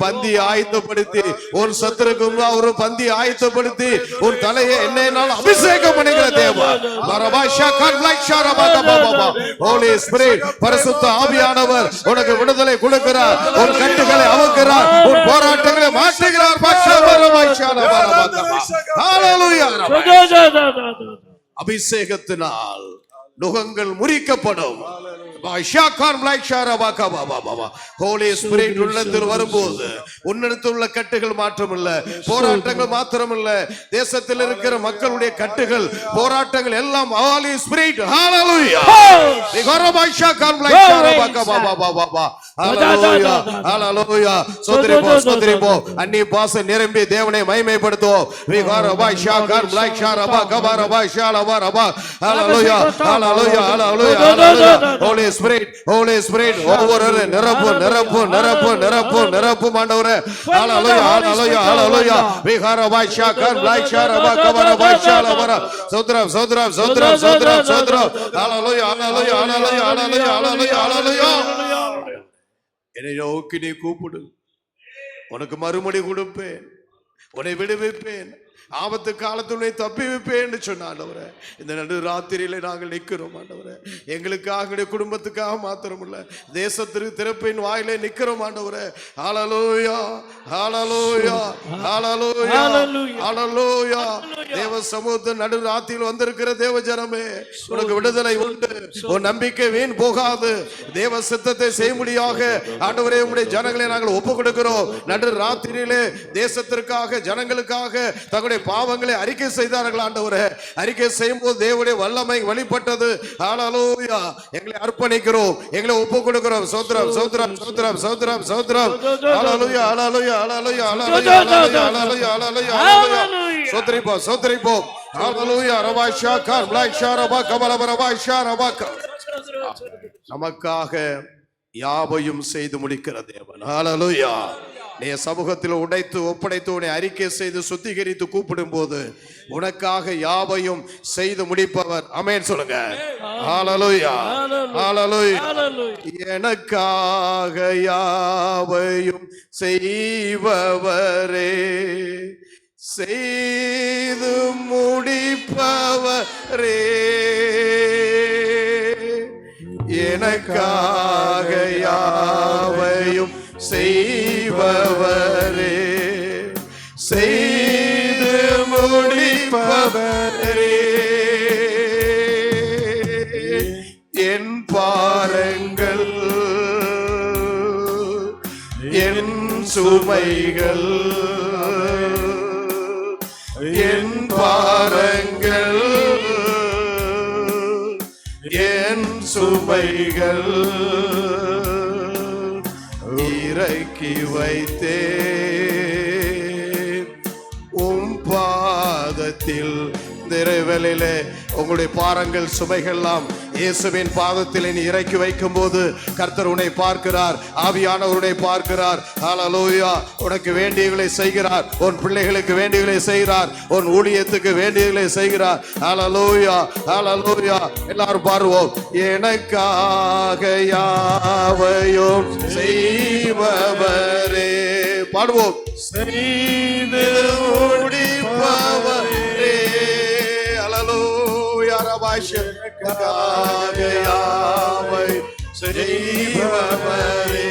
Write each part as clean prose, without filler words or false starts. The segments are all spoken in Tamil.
பந்தி ஆயத்தப்படுத்தி உன் சத்துருக்கு ஒரு பந்தி ஆயத்தப்படுத்தி உன் தலையை எண்ணெயினால் அபிஷேகம் பண்ணுகிற தேவன். ஹோலி ஸ்பிரிட் பரிசுத்த ஆவியானவர் உனக்கு விடுதலை கொடுக்கிறார். உன் கட்டுகளை அவுக்கிறார். உன் போராட்டங்களை மாற்றுகிறார். அபிஷேகத்தினால் நுகங்கள் முறிக்கப்படும். ஹோலி ஸ்பிரிட் உள்ளத்தில் வரும்போது உன்னிடத்தில் உள்ள கட்டுகள் மாற்றமில்ல, போராட்டங்கள் மாத்திரமில்ல, தேசத்தில் இருக்கிற மக்களுடைய கட்டுகள் போராட்டங்கள் எல்லாம் ஹோலி ஸ்பிரிட் ஹalleluya ஹalleluya சோதரிபோ அந்நிய பாஷை நிரம்பி தேவனை மகிமைப்படுத்துவோம். ஹalleluya ஹalleluya ஹalleluya ஹோலி ஸ்பிரிட் ஹோலி ஸ்பிரிட் ஒவ்வொரு நிரப்பு நிரப்பு நிரப்பு நிரப்பு நிரப்பு ஆண்டவரே. ஹalleluya ஹalleluya ஹalleluya விகாரபாஷா கர்லாய்ஷாரபா கபரபாஷாலபர சோத்ரம் சோத்ரம் சோத்ரம் சோத்ரம் சோத்ரம் ஹalleluya ஹalleluya ஹalleluya ஹalleluya ஹalleluya ஹalleluya. என்னை நோக்கி நீ கூப்பிடு, உனக்கு மறுமொழி கொடுப்பேன், உன்னை விடுவிப்பேன், ஆபத்து காலத்துடைய தப்பி வைப்பேன்னு சொன்ன ஆண்டவரே. இந்த நடு ராத்திரியில நாங்கள் நிற்கிறோம் ஆண்டவரே. எங்களுக்காக குடும்பத்துக்காக மாத்திரம் இல்ல, தேசத்திற்கு திறப்பின் வாயிலே நிற்கிறோம் ஆண்டவரே. ஹalleluya ஹalleluya ஹalleluya ஹalleluya. தேவ சமூகத்தின் நடு ராத்திரியில் வந்திருக்கிற தேவ ஜனமே, உனக்கு விடுதலை உண்டு. உன் நம்பிக்கை வீண் போகாது. தேவ சித்தத்தை செய்யும்படியாக ஆண்டவரே உம்முடைய ஜனங்களை நாங்கள் ஒப்பு கொடுக்கிறோம். நடு ராத்திரியிலே தேசத்திற்காக ஜனங்களுக்காக தங்களுடைய பாவங்களை அறிக்கை செய்தார்கள் ஆண்டவரே. அறிக்கை செய்யும் போது தேவனுடைய வல்லமை வெளிப்பட்டது. ஹalleluya. எங்களை அர்ப்பணிக்கிறோம், எங்களை ஒப்பு கொடுக்கிறோம். சோத்ரம் சோத்ரம் சோத்ரம் சோத்ரம் சோத்ரம் ஹalleluya ஹalleluya ஹalleluya ஹalleluya ஹalleluya ஹalleluya. சோத்ரிபோ சோத்ரிபோ ஹalleluya ரவாஷா கார் பிளாக்ஷா ரபா கபல ரவாஷா ரபா. நமக்காக யாவையும் செய்து முடிக்கிற தேவன். ஹalleluya. நீ சமூகத்தில் உடைத்து ஒப்படைத்து உன்னை அறிக்கை செய்து சுத்திகரித்து கூப்பிடும் போது உனக்காக யாவையும் செய்து முடிப்பவர். ஆமென் சொல்லுங்க. ஹalleluya ஹalleluya. எனக்காக யாவையும் செய்பவரே, செய்து முடிப்பவரே, எனக்காக யாவையும் செய்பவரே, செய்து முடிப்பவரே. என் பாரங்கள் என் சுமைகள், என் பாரங்கள் என் சுமைகள் இறக்கி வைத்தேன் உம் பாதத்தில். நிறைவேளையிலே உங்களுடைய பாரங்கள் சுமைகள்லாம் இயேசுவின் பாதத்தில் நீ இறக்கி வைக்கும் போது கர்த்தர் உன்னை பார்க்கிறார், ஆவியானவருடைய பார்க்கிறார். ஹalleluya. உனக்கு வேண்டியவைகளை செய்கிறார், உன் பிள்ளைகளுக்கு வேண்டியவைகளை செய்கிறார், உன் ஊழியத்துக்கு வேண்டியவைகளை செய்கிறார். ஹalleluya ஹalleluya. எல்லாரும் பாடுவோம். எனக்காக யாவையும் செய்பவரே, பாடுவோம். செய்து முடிப்பவரே. ஹalleluya ரபாஷகாக யாவை செய்பவரே,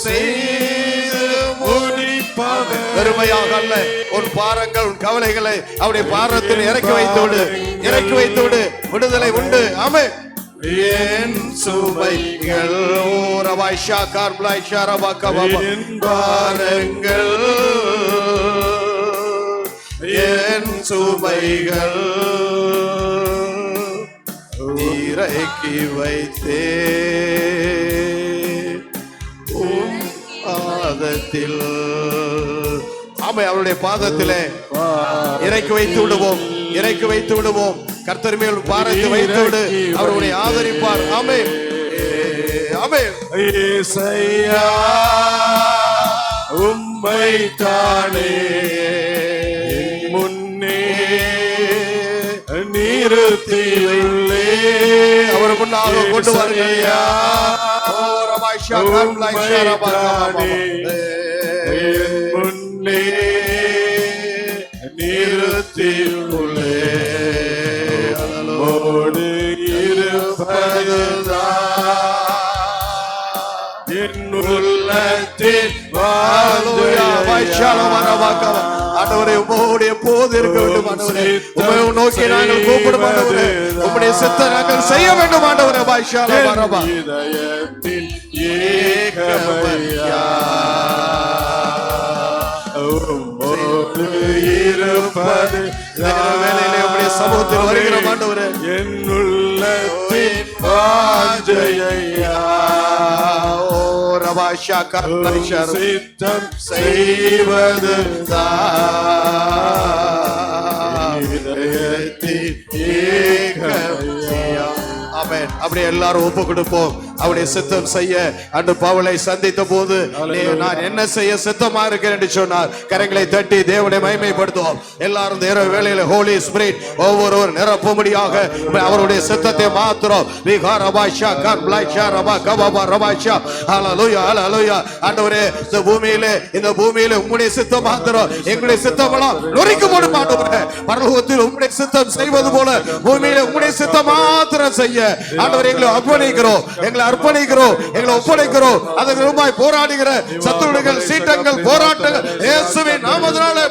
செய்து முடிப்பவரே. பெருமையாக அல்ல, உன் பாரங்கள் உன் கவலைகளை அவருடைய பாரத்தில் இறக்கி வைத்துவிடு, இறக்கி வைத்துவிடு. விடுதலை உண்டு. ஆமென். என் சுமைகள் ஓரவாய்ஷா கார்ப்ளாய்ஷா ரபாகபா, என் பாரங்கள் என் சுமைகள் இறக்கி வைத்தே உம் பாதத்தில். ஆமை அவருடைய பாதத்திலே இறக்கி வைத்து விடுவோம், இறக்கி வைத்து விடுவோம். கர்த்தர் மேல் பாரத்தை வைத்து விடு, அவருடைய ஆதரிப்பார். ஆமென் ஆமென். இயேசையா உம்மை தானே முன்னே நிறுத்தியுள்ளே. அவர் முன்னாக கொண்டு வருகையா. முன்னே நிறுத்தியுள்ளே ஓடு இருப்பதுதான் என் உள்ளத்தில் ஆண்டவரே உம்முடைய போது இருக்க வேண்டும் ஆண்டவரே உம்மை நோக்கி நாங்கள் கூப்பிடும் ஆண்டவரே உம்முடைய சித்தத்தை நாங்கள் செய்ய வேண்டும் ஆண்டவரே பாஷாலா மரபா இதயத்தில் ஏகமையா உம்மோடு இருப்பது வேளையிலே உம்முடைய சமூகத்தில் வருகிற ஆண்டவரே என் உள்ளத்தின் வாஞ்சையா சித்தம் செய்வது ஆமென். அப்படியே எல்லாரும் ஒப்பு கொடுப்போம். அவருடைய சித்தம் செய்ய அன்று பவுலை சந்தித்த போது நான் என்ன செய்ய சித்தமா இருக்கிறேன் என்று சொன்னார். கரங்களை தட்டி தேவனை மகிமைப்படுத்துவோம். எல்லாரும் தேவ வேளையில ஹோலி ஸ்பிரிட் ஒவ்வொருவர் நிரப்பும்படியாக அவருடைய சித்தத்தை மாத்திரம் ஆண்டவரே இந்த பூமியில உம்முடைய சித்தம் மாத்திரம் எங்களுடைய சித்தமெல்லாம் நொறுக்கு போடும் ஆண்டவரே. பரலோகத்தில் உம்முடைய சித்தம் செய்வது போல பூமியில உம்முடைய சித்தம் மாத்திரம் செய்ய ஆண்டவரே எங்களை அர்ப்பணிக்கிறோம், எங்களை ஒப்படைக்கிறோம். அதற்கு ரூபாய் போராடுகிற சத்துருகள் சீட்டங்கள் போராட்டங்கள் இயேசுவின் நாமத்தினாலே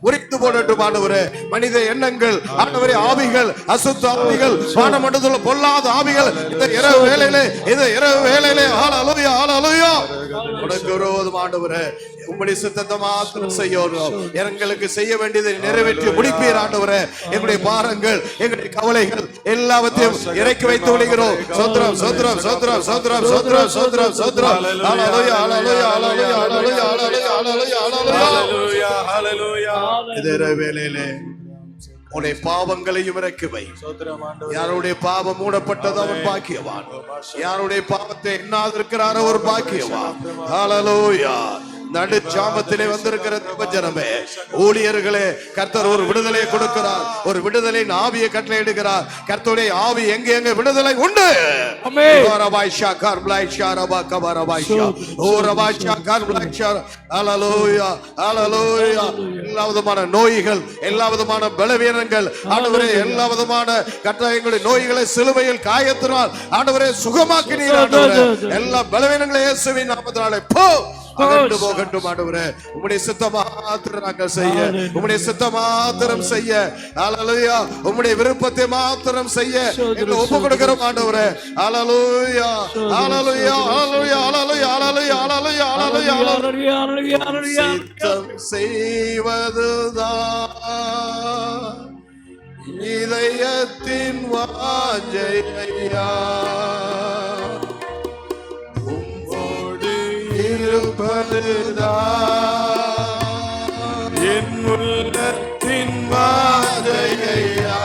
உரித்து போடட்டும் ஆண்டவரே. மனித எண்ணங்கள் ஆண்டவரே, ஆவிகள், அசுத்த ஆவிகள், வானமண்டலத்தில் பொல்லாத ஆவிகள் இந்த இரவு வேளையிலே ஹல்லேலூயா உனக்கு விரோதம் ஆண்டவரே உம்முடைய சித்தத்தை மாத்திரம் செய்யணும். எங்களுக்கு செய்ய வேண்டியதை நிறைவேற்றி முடிப்பீர் ஆண்டவரே. எங்களுடைய பாரங்கள், எங்களுடைய கவலைகள் எல்லாவற்றையும் இறக்கி வைத்து விடுகிறோம். சோத்ரம் சோத்ரம் சோத்ரம் சோத்ரம் சோத்ரம் சோத்ரம் சோத்ரம் ஹல்லேலூயா ஹல்லேலூயா ஹல்லேலூயா ஹல்லேலூயா ஹல்லேலூயா ஹல்லேலூயா ஹல்லேலூயா. இதே வேளையிலே உன்னுடைய பாவங்களையும் இறக்கி வை. யாருடைய பாவம் மூடப்பட்டது அவர் பாக்கியவான். யாருடைய பாவத்தை எண்ணாதிருக்கிறாரோ அவர் பாக்கியவான். ஹல்லேலூயா. நடு ஜாமத்திலே வந்திருக்கிற ஜனமே, ஊழியர்களே, கர்த்தர் ஒரு விடுதலை கொடுக்கிறார். ஒரு விடுதலையின் ஆவியை கட்டளையிடுகிறார். கர்த்தருடைய ஆவி எங்க விடுதலை உண்டு. எல்லா விதமான நோய்கள், எல்லா விதமான பலவீனங்கள் ஆண்டவரே, எல்லா விதமான கட்டாயங்களுடைய நோய்களை சிலுவையில் காயத்தினால் ஆண்டவரே சுகமாக்கினீர் ஆண்டவரே. எல்லா பலவீனங்களையும் இயேசுவின் நாமத்தினாலே அகன்று போகட்டும் ஆண்டவரே. உம்முடைய சித்தம் மாத்திரம் நாங்கள் செய்ய, உம்முடைய சித்தம் மாத்திரம் செய்ய, ஹல்லேலூயா, உம்முடைய விருப்பத்தை மாத்திரம் செய்ய எங்களை ஒப்பு கொடுக்கிறோம் ஆண்டவரே. ஹல்லேலூயா ஹல்லேலூயா ஹல்லேலூயா ஹல்லேலூயா ஹல்லேலூயா ஹல்லேலூயா ஹல்லேலூயா. சித்தம் செய்வதுதான் இதயத்தின் வாஞ்சையா, என் உள்ளத்தின் வாஞ்சையா,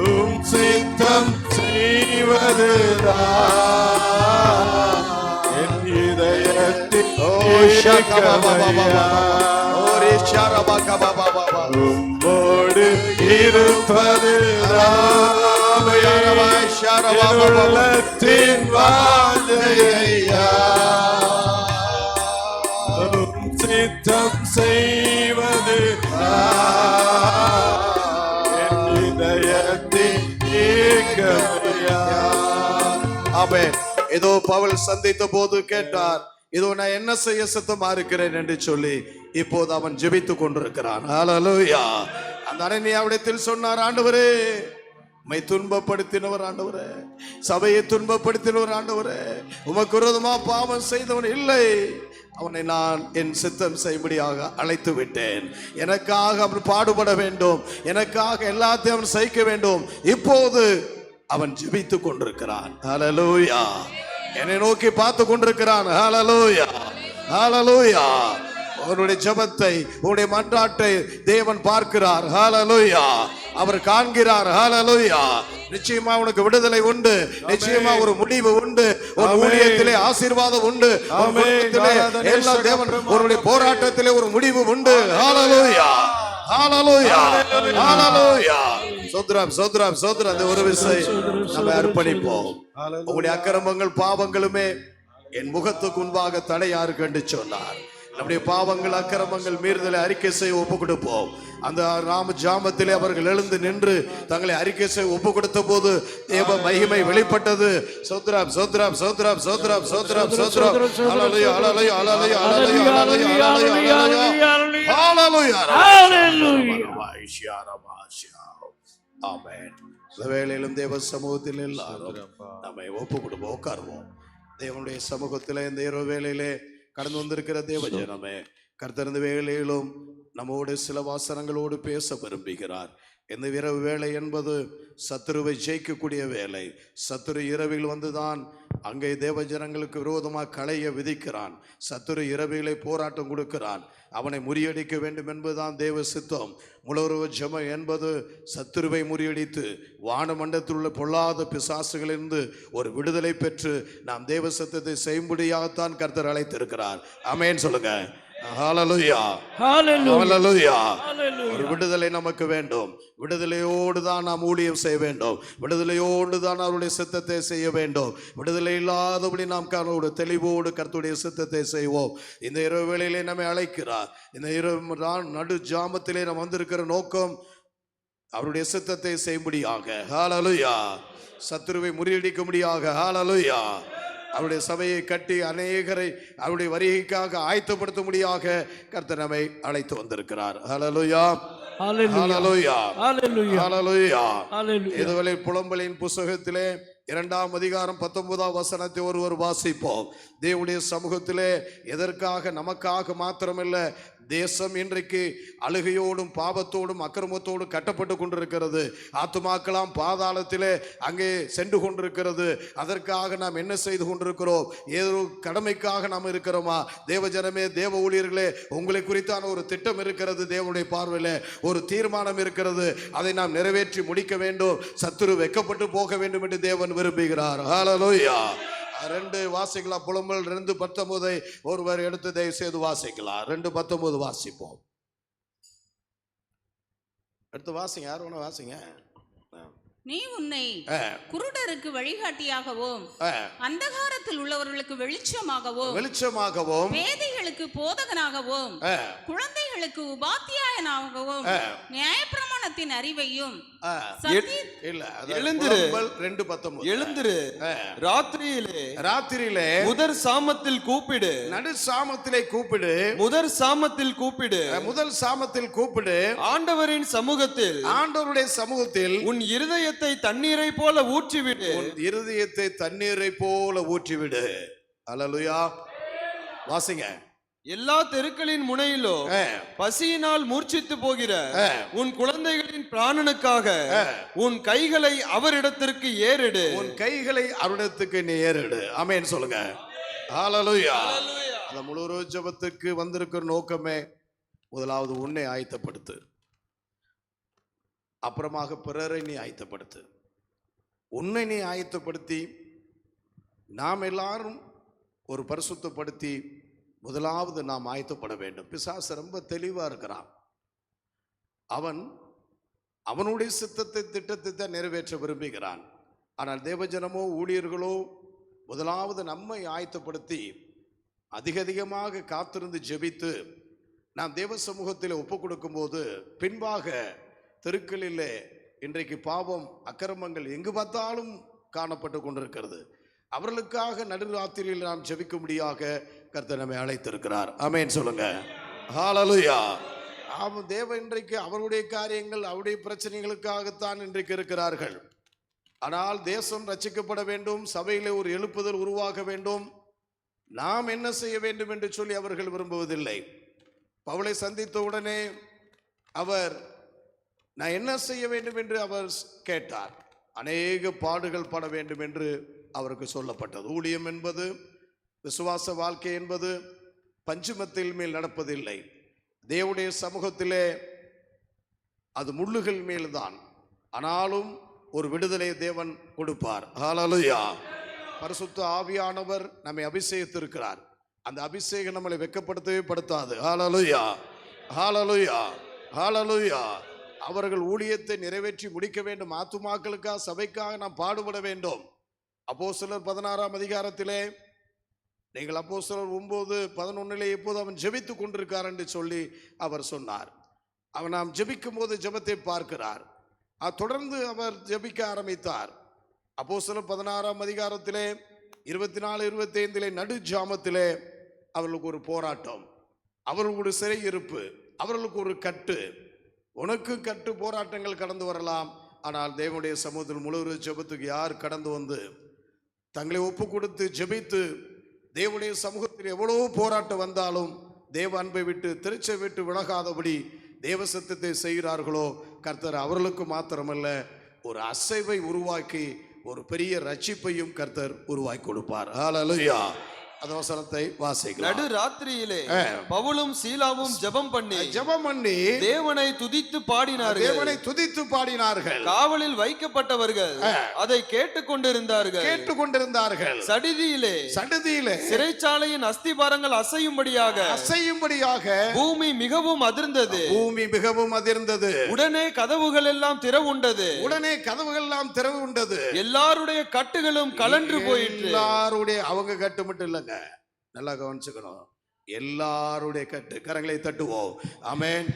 உம் சித்தம் செய்வதுதான் என் இதயத்தின் உம்மோடு இருப்பதுதான் உள்ளத்தின் வாஞ்சையா, சித்தம் செய்வது என் இதயத்தின் ஏகமையா. ஆமென். ஏதோ பவுல் சந்தித்த போது கேட்டார், இதோ நான் என்ன செய்ய சித்தமா இருக்கிறேன் என்று சொல்லி இப்போது அவன் ஜெபித்துக் கொண்டிருக்கிறான். ஹல்லேலூயா. அந்த அனனியாவிடத்தில் சொன்னார், ஆண்டவரே உம்மை துன்பப்படுத்தினவர் ஆண்டவரே, சபையை துன்பப்படுத்தினவர் ஆண்டவரே, உமக்கு விரோதமா பாவம் செய்தவன் இல்லை, அவனை நான் என் சித்தம் செய்யும்படியாக அழைத்து விட்டேன். எனக்காக அவன் பாடுபட வேண்டும், எனக்காக எல்லாத்தையும் அவன் சகிக்க வேண்டும். இப்போது அவன் ஜெபித்துக் கொண்டிருக்கிறான். ஹல்லேலூயா. என்னை நோக்கி பார்த்து கொண்டிருக்கிறான். ஹல்லேலூயா ஹல்லேலூயா. அவருடைய ஜெபத்தை, உன்னுடைய மன்றாட்டை தேவன் பார்க்கிறார். ஹல்லேலூயா. அவர் காண்கிறார். ஹல்லேலூயா. நிச்சயமா உனக்கு விடுதலை உண்டு, நிச்சயமா ஒரு முடிவு உண்டு, ஒரு ஊழியத்திலே ஆசீர்வாதம் உண்டு, எல்லா தேவன் உன்னுடைய போராட்டத்திலே ஒரு முடிவு உண்டு. ஹல்லேலூயா ஹல்லேலூயா ஹல்லேலூயா. சோத்ரம் சோத்ரம் சோத்ரம். அந்த ஒரு விசை நம்ம அர்ப்பணிப்போம். உங்களுடைய அக்கிரமங்கள் பாவங்களுமே என் முகத்துக்கு முன்பாக தடையாருக்கு என்று சொன்னார். நம்முடைய பாவங்கள் அக்கிரமங்கள் மீறுதலை அறிக்கை செய்ய ஒப்பு கொடுப்போம். அந்த ராம ஜாமத்திலே அவர்கள் எழுந்து நின்று தங்களை அறிக்கை செய்ய ஒப்பு கொடுத்த போது தேவ மகிமை வெளிப்பட்டது. சோத்ரம் சோத்ரம் சோத்ரம் சோத்ரம் சோத்ரம் சோத்ரம். ஹல்லேலூயா ஹல்லேலூயா ஹல்லேலூயா ஹல்லேலூயா ஹல்லேலூயா ஹல்லேலூயா ஹல்லேலூயா. ஆமென். இந்த வேளையிலும் தேவ சமூகத்தில் எல்லாரும் நம்மை ஒப்பு கொடுப்போம். உட்காருவோம். தேவனுடைய சமூகத்திலே இந்த இரவு வேளையிலே கடந்து வந்திருக்கிற தேவ ஜனமே, கர்த்தர் இந்த வேளையிலும் நம்மோடு சில வாசனங்களோடு பேச விரும்புகிறார். இந்த இரவு வேளை என்பது சத்துருவை ஜெயிக்கக்கூடிய வேலை. சத்துரு இரவில் வந்துதான் அங்கே தேவ ஜனங்களுக்கு விரோதமாக களைய விதிக்கிறான். சத்துரு இரவிலே போராட்டம் கொடுக்கிறான். அவனை முறியடிக்க வேண்டும் என்பதுதான் தேவ சித்தம். முழுவதும் ஜெபம் என்பது சத்துருவை முறியடித்து வானமண்டலத்தில் உள்ள பொல்லாத பிசாசுகளிலிருந்து ஒரு விடுதலை பெற்று நாம் தேவ சித்தத்தை செய்யும்படியாகத்தான் கர்த்தர் அழைத்திருக்கிறார். ஆமென் சொல்லுங்க. ஹல்லேலூயா ஹல்லேலூயா. ஒரு விடுதலை நமக்கு வேண்டும். விடுதலையோடு தான் நாம் ஊழியம் செய்ய வேண்டும். விடுதலையோடு தான் அவருடைய சித்தத்தை செய்ய வேண்டும். விடுதலை இல்லாதபடி நாம் ஒரு தெளிவோடு கர்த்தருடைய சித்தத்தை செய்வோம். இந்த இரவு வேளையிலே நம்மை அழைக்கிறார். இந்த இரவு நடு ஜாமத்திலே நாம் வந்திருக்கிற நோக்கம் அவருடைய சித்தத்தை செய்யும்படியாக. ஹல்லேலூயா. சத்துருவை முறியடிக்கும்படியாக. ஹல்லேலூயா. அவருடைய சபையை கட்டி அநேகரை அவருடைய வருகைக்காக ஆயத்தப்படுத்தும்படியாக கர்த்தர் நம்மை அழைத்து வந்திருக்கிறார். ஹல்லேலூயா ஹல்லேலூயா ஹல்லேலூயா. இதுவரை புலம்பலின் புஸ்தகத்திலே 2ஆம் அதிகாரம் 19ஆம் வசனத்தை ஒருவர் வாசிப்போம். தேவனுடைய சமூகத்திலே எதற்காக நமக்காக மாத்திரமல்ல, தேசம் இன்றைக்கு அழுகையோடும் பாவத்தோடும் அக்கிரமத்தோடும் கட்டப்பட்டு கொண்டிருக்கிறது. ஆத்துமாக்களாம் பாதாளத்திலே அங்கே சென்று கொண்டிருக்கிறது. அதற்காக நாம் என்ன செய்து கொண்டிருக்கிறோம்? ஏதோ கடமைக்காக நாம் இருக்கிறோமா? தேவ ஜனமே, தேவ ஊழியர்களே, உங்களை குறித்தான ஒரு திட்டம் இருக்கிறது. தேவனுடைய பார்வையிலே ஒரு தீர்மானம் இருக்கிறது. அதை நாம் நிறைவேற்றி முடிக்க வேண்டும். சத்துரு வெக்கப்பட்டு போக வேண்டும் என்று தேவன் விரும்புகிறார். ஹல்லேலூயா. 2 வாசிக்கலாம். புலம்பல் 2:19 ஒருவர் எடுத்து தயவு செய்து வாசிக்கலாம். 2:19 வாசிப்போம். எடுத்து வாசிங்க. யார் வேணா வாசிங்க. நீ உன்னை குருடருக்கு வழிகாட்டியாகவும் அந்தகாரத்தில் உள்ளவர்களுக்கு வெளிச்சமாகவும் பேதைகளுக்கு போதகனாகவும் குழந்தைகளுக்கு உபாத்தியாயனாகவும் நியாயப்பிரமாணத்தின் அறிவையும் எழுந்திரு. 2:19 எழுந்திரு. ராத்திரியிலே முதல் சாமத்தில் கூப்பிடு. நடு சாமத்திலே கூப்பிடு. முதல் சாமத்தில் கூப்பிடு. ஆண்டவரின் சமூகத்தில், ஆண்டவருடைய சமூகத்தில் உன் இருதயத்தை தண்ணீரை போல ஊற்றிவிடு. இருதயத்தை தண்ணீரை போல ஊற்றிவிடு. அல்லேலூயா. வாசிங்க. எல்லா தெருக்களின் முனையிலோ பசியினால் மூர்ச்சித்து போகிற உன் குழந்தைகளின் பிராணனுக்காக உன் கைகளை அவரிடத்திற்கு ஏறெடு. உன் கைகளை அவரிடத்துக்கு நீ ஏறெடு. ஆமென் சொல்லுங்க. ஹல்லேலூயா. அந்த முழு ஜெபத்துக்கு வந்திருக்கிற நோக்கமே, முதலாவது உன்னை ஆயத்தப்படுத்து, அப்புறமாக பிறரை நீ ஆயத்தப்படுத்து. உன்னை நீ ஆயத்தப்படுத்தி நாம் எல்லாரும் ஒரு பரிசுத்தப்படுத்தி முதலாவது நாம் ஆயத்தப்பட வேண்டும். பிசாசு ரொம்ப தெளிவா இருக்கிறான். அவனுடைய சித்தத்தை திட்டத்தை தான் நிறைவேற்ற விரும்புகிறான். ஆனால் தேவஜனமோ ஊழியர்களோ முதலாவது நம்மை ஆயத்தப்படுத்தி அதிகமாக காத்திருந்து ஜெபித்து நாம் தேவ சமூகத்தில் ஒப்பு கொடுக்கும் போது பின்பாக தெருக்களிலே இன்றைக்கு பாவம் அக்கிரமங்கள் எங்கு பார்த்தாலும் காணப்பட்டு கொண்டிருக்கிறது. அவர்களுக்காக நடுராத்திரியில் நாம் ஜெபிக்கும்படியாக கர்த்தர் நம்மை அழைத்திருக்கிறார். ஆமென் சொல்லுங்க. ஹல்லேலூயா. தேவ இன்றைக்கு அவருடைய காரியங்கள் அவருடைய பிரச்சனைகளுக்காகத்தான் இன்றைக்கு இருக்கிறார்கள். ஆனால் தேசம் ரட்சிக்கப்பட வேண்டும், சபையிலே ஒரு எழுப்புதல் உருவாக வேண்டும். நாம் என்ன செய்ய வேண்டும் என்று சொல்லி அவர்கள் விரும்புவதில்லை. பவுலை சந்தித்த உடனே அவர் நான் என்ன செய்ய வேண்டும் என்று அவர் கேட்டார். அநேக பாடுகள் பட வேண்டும் என்று அவருக்கு சொல்லப்பட்டது. ஊழியம் என்பது, விசுவாச வாழ்க்கை என்பது பஞ்சுமத்தில் மேல் நடப்பதில்லை. தேவனுடைய சமூகத்திலே அது முள்ளுகள் மேல்தான். ஆனாலும் ஒரு விடுதலை தேவன் கொடுப்பார். ஹல்லேலூயா. பரிசுத்த ஆவியானவர் நம்மை அபிஷேகித்திருக்கிறார். அந்த அபிஷேகம் நம்மளை வெட்கப்படுத்தவே படுத்தாது. ஹல்லேலூயா ஹல்லேலூயா ஹல்லேலூயா. அவர்கள் ஊழியத்தை நிறைவேற்றி முடிக்க வேண்டும். ஆத்துமாக்களுக்காக, சபைக்காக நாம் பாடுபட வேண்டும். அப்போஸ்தலர் 16ஆம் அதிகாரத்திலே நீங்கள் அப்போஸ்தலர் 9:11 எப்போது அவன் ஜெபித்துக் கொண்டிருக்கார் என்று சொல்லி அவர் சொன்னார். அவன் நாம் ஜெபிக்கும் போது ஜெபத்தை பார்க்கிறார். தொடர்ந்து அவர் ஜெபிக்க ஆரம்பித்தார். அப்போஸ்தலர் 16ஆம் அதிகாரத்திலே 24-25 நடு ஜாமத்திலே அவர்களுக்கு ஒரு போராட்டம், அவர்களுக்கு ஒரு சிறையிருப்பு, அவர்களுக்கு ஒரு கட்டு. உனக்கு கட்டு போராட்டங்கள் கடந்து வரலாம். ஆனால் தேவனுடைய சமூகத்தில் முழு ஜெபத்துக்கு யார் கடந்து வந்து தங்களை ஒப்பு கொடுத்து ஜெபித்து தேவனுடைய சமூகத்தில் எவ்வளவு போராட்டம் வந்தாலும் தேவ அன்பை விட்டு திருச்சை விட்டு விலகாதபடி தேவ சத்தத்தை செய்கிறார்களோ, கர்த்தர் அவர்களுக்கு மாத்திரமல்ல ஒரு அசைவை உருவாக்கி ஒரு பெரிய ரட்சிப்பையும் கர்த்தர் உருவாக்கி கொடுப்பார். ஹல்லேலூயா. அந்த வசனத்தை வாசிக்கலாம். நடு ராத்திரியிலே பவுலும் சீலாவும் ஜெபம் பண்ணி தேவனை துதித்து பாடினார்கள். காவலில் வைக்கப்பட்டவர்கள் அதை கேட்டுக்கொண்டிருந்தார்கள். சடிதியிலே சிறைச்சாலையின் அஸ்திபாரங்கள் அசையும்படியாக பூமி மிகவும் அதிர்ந்தது. உடனே கதவுகள் எல்லாம் திறவுண்டது. எல்லாருடைய கட்டுகளும் கலன்று போயிற்று. எல்லாருடைய அவங்க கட்டு மட்டும் இல்லைங்க, நல்லா கவனிச்சுக்கணும். எல்லாருடைய கட்டு. கரங்களை தட்டுவோம். ஆமென்.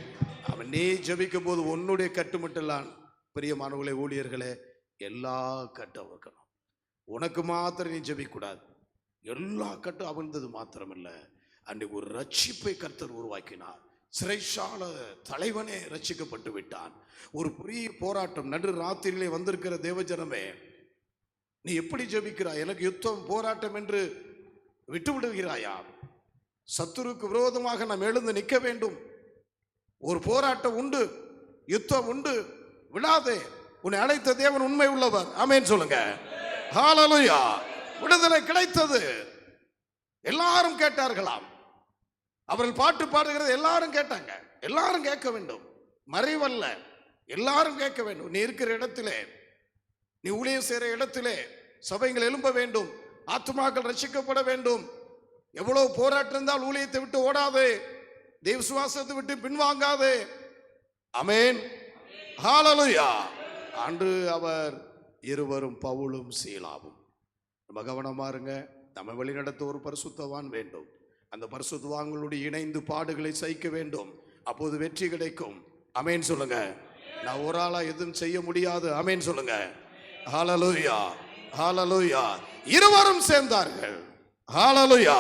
அவன் நீ ஜெபிக்கும் போது உன்னுடைய கட்டு மட்டும் இல்ல, பிரியமானவர்களே, ஊழியர்களே, எல்லா கட்டும் வைக்கணும். உனக்கு மாத்திரம் நீ ஜெபிக்க கூடாது. எல்லா கட்டும் அவிழ்ந்தது மாத்திரமில்ல, அன்றைக்கு ஒரு ரட்சிப்பை கர்த்தர் உருவாக்கினார். சிறைச்சால தலைவனே ரட்சிக்கப்பட்டு விட்டான். ஒரு பெரிய போராட்டம் நடு ராத்திரியிலே வந்திருக்கிற தேவஜனமே, நீ எப்படி ஜெபிக்கிறாய்? எனக்கு யுத்தம் போராட்டம் என்று விட்டு விடுகிறாயா? சத்துருக்கு விரோதமாக நாம் எழுந்து நிற்க வேண்டும். ஒரு போராட்டம் உண்டு, யுத்தம் உண்டு, விடாதே. உன்னை அழைத்த தேவன் உண்மை உள்ளவர். ஆமென் சொல்லுங்க. ஹல்லேலூயா. விடுதலை கிடைத்தது. எல்லாரும் கேட்டார்களாம். அவர்கள் பாட்டு பாடுகிறது எல்லாரும் கேட்டாங்க. எல்லாரும் கேட்க வேண்டும், மறைவல்ல, எல்லாரும் கேட்க வேண்டும். நீ இருக்கிற இடத்திலே, நீ ஊழியம் செய்கிற இடத்திலே சபைகள் எழும்ப வேண்டும், ஆத்துமாக்கள் ரட்சிக்கப்பட வேண்டும். எவ்வளவு போராட்டம் இருந்தால் ஊழியத்தை விட்டு ஓடாதே, தெய்வ விசுவாசத்தை விட்டு பின்வாங்காதே. ஆமென். ஹல்லேலூயா. அன்று அவர் இருவரும் பவுலும் சீலாவும். நம்ம கவனமா இருங்க. நம்ம வழிநடத்த ஒரு பரிசுத்தவான் வேண்டும். அந்த பரிசுத்தவான்களோடு இணைந்து பாடுகளை சகிக்க வேண்டும். அப்போது வெற்றி கிடைக்கும். ஆமென் சொல்லுங்க. நான் ஒரு ஆளா எதுவும் செய்ய முடியாது. ஆமென் சொல்லுங்க. ஹல்லேலூயா. ஹல்லேலூயா. இருவரும் சேர்ந்தார்கள். ஹல்லேலூயா.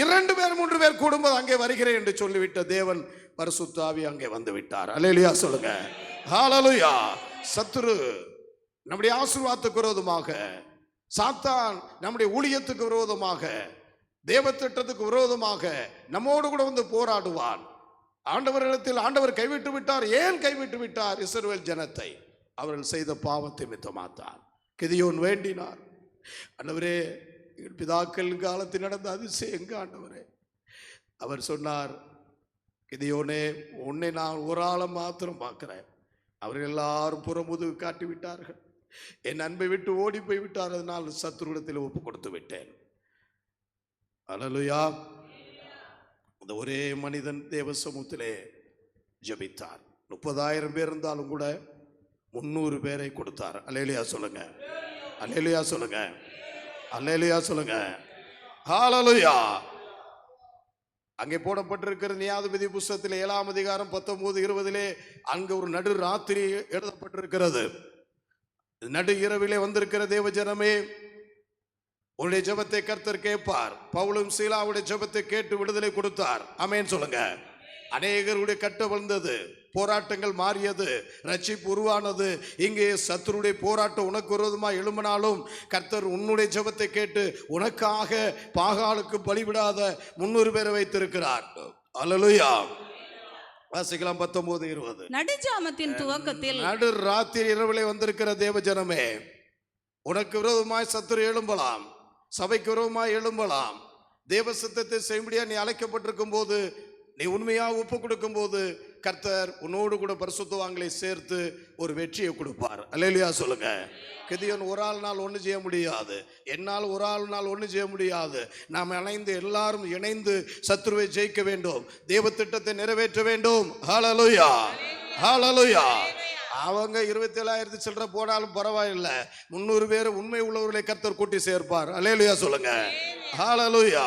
2 பேர் 3 பேர் கூடும்போது அங்கே வருகிறேன் என்று சொல்லிவிட்ட தேவன் பரிசுத்த ஆவி அங்கே வந்து விட்டார். அல்லேலூயா சொல்லுங்க. ஹல்லேலூயா. சத்துரு நம்முடைய ஆசீர்வாதத்துக்கு விரோதமாக, சாத்தான் நம்முடைய ஊழியத்துக்கு விரோதமாக, தேவ திட்டத்துக்கு விரோதமாக நம்மோடு கூட வந்து போராடுவான். ஆண்டவரிடத்தில் ஆண்டவர் கைவிட்டு விட்டார். ஏன் கைவிட்டு விட்டார்? இஸ்ரவேல் ஜனத்தை அவர்கள் செய்த பாவத்தை மித்தமாத்தான். கிதியோன் வேண்டினார், ஆண்டவரே, எங்கள் பிதாக்கள் காலத்தில் நடந்த அதிசயம் எங்க ஆண்டவரே? அவர் சொன்னார், கிதியோனே, உன்னை நான் ஒரு ஆளை மாத்திரம் பார்க்கிறேன். அவர்கள் எல்லாரும் புறமுதுகு காட்டி விட்டார்கள். என் அன்பை விட்டு ஓடி போய் விட்டார். அதனால் சத்துருவிடத்தில் ஒப்பு கொடுத்து விட்டேன். அல்லேலூயா. அந்த ஒரே மனிதன் தேவ சமூகத்திலே ஜெபித்தார். 30,000 பேர் இருந்தாலும் கூட 300 பேரை கொடுத்தார். அல்லேலூயா சொல்லுங்க. அல்லேலூயா சொல்லுங்க. அல்லேலூயா சொல்லுங்க. ஹல்லேலூயா. அங்கே போடப்பட்டிருக்கிற நியாயாதிபதி புத்தகத்தில் 7ஆம் அதிகாரம் 19-20 அங்கு ஒரு நடு ராத்திரி எழுதப்பட்டிருக்கிறது. நடு இரவிலே வந்திருக்கிற தேவ ஜனமே, உன்னுடைய ஜெபத்தை கர்த்தர் கேட்பார். பவுலும் சீலாவுடைய ஜெபத்தை கேட்டு விடுதலை கொடுத்தார். ஆமென் சொல்லுங்க. அநேகருடைய கட்டு வந்தது, போராட்டங்கள் மாறியது, ரட்சிப்பு உருவானது. இங்கே சத்துருடைய போராட்டம் உனக்கு விரோதமாக எழும்பினாலும் கர்த்தர் உன்னுடைய ஜெபத்தை கேட்டு உனக்காக பாகாலுக்கு பலிவிடாத 300 பேரை வைத்திருக்கிறார். அல்லேலூயா. வாசிக்கலாம் 19-20. நடுஜாமத்தின் துவக்கத்தில், நடு ராத்திரி இரவிலே வந்திருக்கிற தேவ ஜனமே, உனக்கு விரோதமாய் சத்துரு எழும்பலாம், சபைக்கு விரோதமாய் எழும்பலாம். தேவ சித்தத்தை செய்யும்படியா நீ அழைக்கப்பட்டிருக்கும் போது, நீ உண்மையாக ஒப்பு கொடுக்கும் போது கர்த்தர் உன்னோடு கூட பரிசுத்தவான்களை சேர்த்து ஒரு வெற்றியை கொடுப்பார். அல்லேலூயா சொல்லுங்க. கிதியோன் ஒரு ஆள்னால் ஒன்று செய்ய முடியாது, என்னால் ஒரு ஆள்னால் ஒன்று செய்ய முடியாது. நாம் எல்லாரும் இணைந்து சத்துருவை ஜெயிக்க வேண்டும், தேவ திட்டத்தை நிறைவேற்ற வேண்டும். ஹல்லேலூயா. ஹalleluya. அவங்க 27,000 சில்லற போனாலும் பரவாயில்ல, 300 பேர் உண்மை உள்ளவர்களை கர்த்தர் கூட்டி சேர்ப்பார். அல்லேலூயா சொல்லுங்க. ஹalleluya.